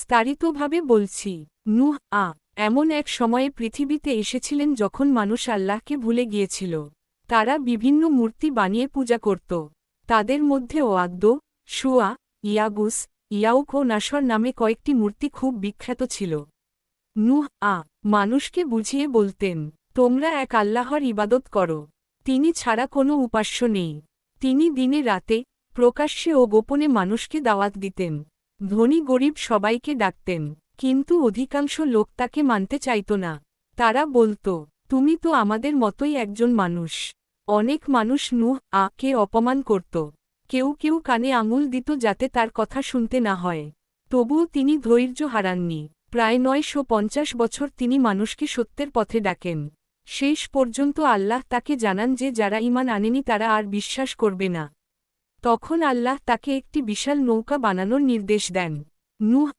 বিস্তারিতভাবে বলছি। নূহ এমন এক সময়ে পৃথিবীতে এসেছিলেন যখন মানুষ আল্লাহকে ভুলে গিয়েছিল। তারা বিভিন্ন মূর্তি বানিয়ে পূজা করত। তাদের মধ্যে ওয়াদ্দ, শুয়া, ইয়াগুস, ইয়াউক ও নাসর নামে কয়েকটি মূর্তি খুব বিখ্যাত ছিল। নূহ মানুষকে বুঝিয়ে বলতেন, তোমরা এক আল্লাহর ইবাদত করো। তিনি ছাড়া কোনো উপাস্য নেই। তিনি দিনে রাতে, প্রকাশ্যে ও গোপনে মানুষকে দাওয়াত দিতেন। ধনী গরিব সবাইকে ডাকতেন, কিন্তু অধিকাংশ লোক তাকে মানতে চাইত না। তারা বলত, তুমি তো আমাদের মতোই একজন মানুষ। অনেক মানুষ নূহ কে অপমান করত। কেউ কেউ কানে আঙুল দিত যাতে তার কথা শুনতে না হয়। তবুও তিনি ধৈর্য হারাননি। প্রায় 950 বছর তিনি মানুষকে সত্যের পথে ডাকেন। শেষ পর্যন্ত আল্লাহ তাকে জানান যে যারা ঈমান আনেনি তারা আর বিশ্বাস করবে না। তখন আল্লাহ তাকে একটি বিশাল নৌকা বানানোর নির্দেশ দেন। নূহ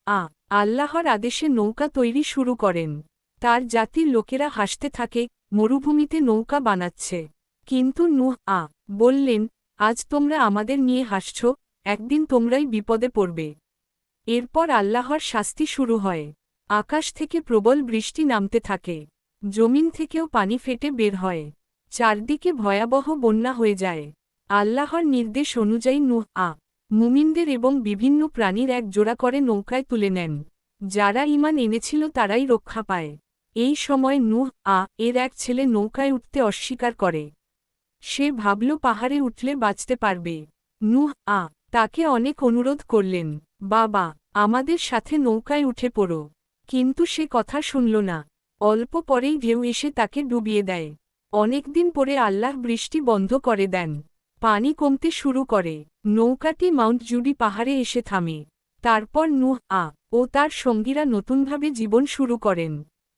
আল্লাহর আদেশে নৌকা তৈরি শুরু করেন। তার জাতির লোকেরা হাসতে থাকে, মরুভূমিতে নৌকা বানাচ্ছে। কিন্তু নূহ বললেন, আজ তোমরা আমাদের নিয়ে হাসছ, একদিন তোমরাই বিপদে পড়বে। এরপর আল্লাহর শাস্তি শুরু হয়। আকাশ থেকে প্রবল বৃষ্টি নামতে থাকে। জমিন থেকেও পানি ফেটে বের হয়। চারদিকে ভয়াবহ বন্যা হয়ে যায়। আল্লাহর নির্দেশ অনুযায়ী নূহ মুমিনদের এবং বিভিন্ন প্রাণীর এক জোড়া করে নৌকায় তুলে নেন। যারা ঈমান এনেছিল তারাই রক্ষা পায়। এই সময় নূহ এর এক ছেলে নৌকায় উঠতে অস্বীকার করে। সে ভাবল পাহাড়ে উঠলে বাঁচতে পারবে। নূহ তাকে অনেক অনুরোধ করলেন, বাবা, আমাদের সাথে নৌকায় উঠে পড়ো। কিন্তু সে কথা শুনল না। অল্প পরেই ঢেউ এসে তাকে ডুবিয়ে দেয়। অনেকদিন পরে আল্লাহ বৃষ্টি বন্ধ করে দেন। পানি কমতে শুরু করে। নৌকাটি মাউন্ট জুডি পাহাড়ে এসে থামে। তারপর নূহ ও তার সঙ্গীরা নতুনভাবে জীবন শুরু করেন।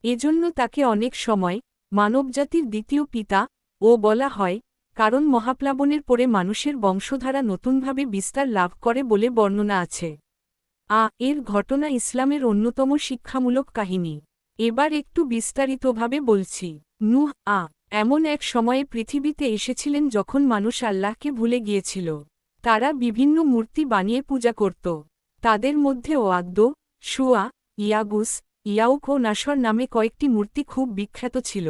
এজন্য তাকে অনেক সময় মানবজাতির দ্বিতীয় পিতা ও বলা হয়, কারণ মহাপ্লাবনের পরে মানুষের বংশধারা নতুনভাবে বিস্তার লাভ করে বলে বর্ণনা আছে। এর ঘটনা ইসলামের অন্যতম শিক্ষামূলক কাহিনী। এবার একটু বিস্তারিতভাবে বলছি। নূহ এমন এক সময়ে পৃথিবীতে এসেছিলেন যখন মানুষ আল্লাহকে ভুলে গিয়েছিল। তারা বিভিন্ন মূর্তি বানিয়ে পূজা করত। তাদের মধ্যে ওয়াদ্দ, শুয়া, ইয়াগুস, ইয়াউক ও নাসর নামে কয়েকটি মূর্তি খুব বিখ্যাত ছিল।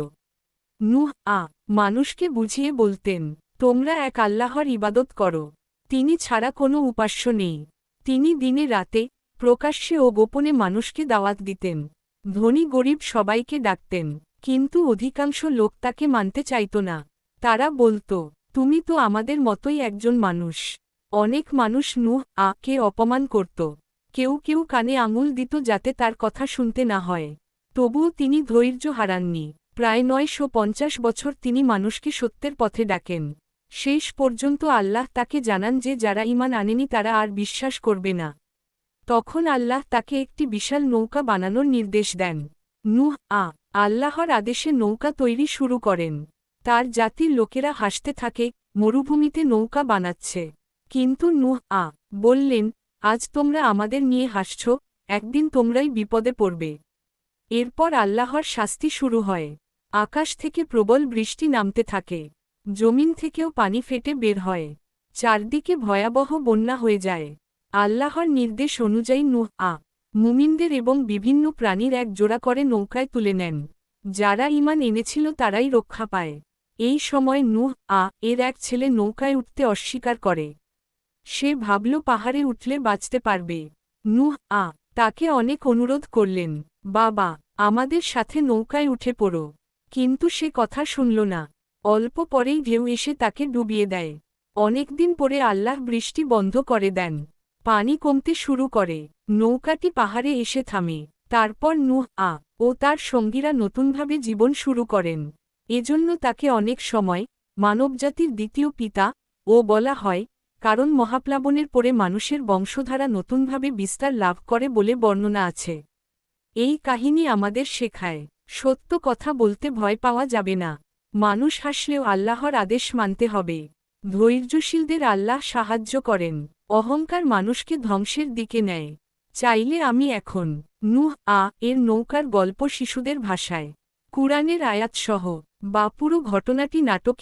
নূহ মানুষকে বুঝিয়ে বলতেন, তোমরা এক আল্লাহর ইবাদত করো। তিনি ছাড়া কোনো উপাস্য নেই। তিনি দিনে রাতে, প্রকাশ্যে ও গোপনে মানুষকে দাওয়াত দিতেন। ধনী গরিব সবাইকে ডাকতেন, কিন্তু অধিকাংশ লোক তাকে মানতে চাইত না। তারা বলত, তুমি তো আমাদের মতোই একজন মানুষ। অনেক মানুষ নূহ কে অপমান করত। কেউ কেউ কানে আঙুল দিত যাতে তার কথা শুনতে না হয়। তবুও তিনি ধৈর্য হারাননি। প্রায় 950 বছর তিনি মানুষকে সত্যের পথে ডাকেন। শেষ পর্যন্ত আল্লাহ তাকে জানান যে যারা ঈমান আনেনি তারা আর বিশ্বাস করবে না। তখন আল্লাহ তাকে একটি বিশাল নৌকা বানানোর নির্দেশ দেন। নূহ আল্লাহর আদেশে নৌকা তৈরি শুরু করেন। তার জাতির লোকেরা হাসতে থাকে, মরুভূমিতে নৌকা বানাচ্ছে। কিন্তু নূহ বললেন, আজ তোমরা আমাদের নিয়ে হাসছ, একদিন তোমরাই বিপদে পড়বে। এরপর আল্লাহর শাস্তি শুরু হয়। আকাশ থেকে প্রবল বৃষ্টি নামতে থাকে। জমিন থেকেও পানি ফেটে বের হয়। চারদিকে ভয়াবহ বন্যা হয়ে যায়। আল্লাহর নির্দেশ অনুযায়ী নূহ মুমিনদের এবং বিভিন্ন প্রাণীর এক জোড়া করে নৌকায় তুলে নেন। যারা ঈমান এনেছিল তারাই রক্ষা পায়। এই সময় নূহ এর এক ছেলে নৌকায় উঠতে অস্বীকার করে। সে ভাবল পাহাড়ে উঠলে বাঁচতে পারবে। নূহ তাকে অনেক অনুরোধ করলেন, বাবা, আমাদের সাথে নৌকায় উঠে পড়ো। কিন্তু সে কথা শুনল না। অল্প পরেই ঢেউ এসে তাকে ডুবিয়ে দেয়। অনেকদিন পরে আল্লাহ বৃষ্টি বন্ধ করে দেন। পানি কমতে শুরু করে। নৌকাটি পাহাড়ে এসে থামে। তারপর নূহ ও তার সঙ্গীরা নতুনভাবে জীবন শুরু করেন। এজন্য তাকে অনেক সময় মানবজাতির দ্বিতীয় পিতা ও বলা হয়, কারণ মহাপ্লাবনের পরে মানুষের বংশধারা নতুনভাবে বিস্তার লাভ করে বলে বর্ণনা আছে। এই কাহিনী আমাদের শেখায়, সত্য কথা বলতে ভয় পাওয়া যাবে না। মানুষ হাসলেও আল্লাহর আদেশ মানতে হবে। ধৈর্যশীলদের আল্লাহ সাহায্য করেন। অহংকার মানুষকে ধ্বংসের দিকে নেয়। চাইলে আমি এখন নূহ এর নৌকার গল্প শিশুদের ভাষায়, কুরআনের আয়াতসহ বা পুরো ঘটনাটি নাটক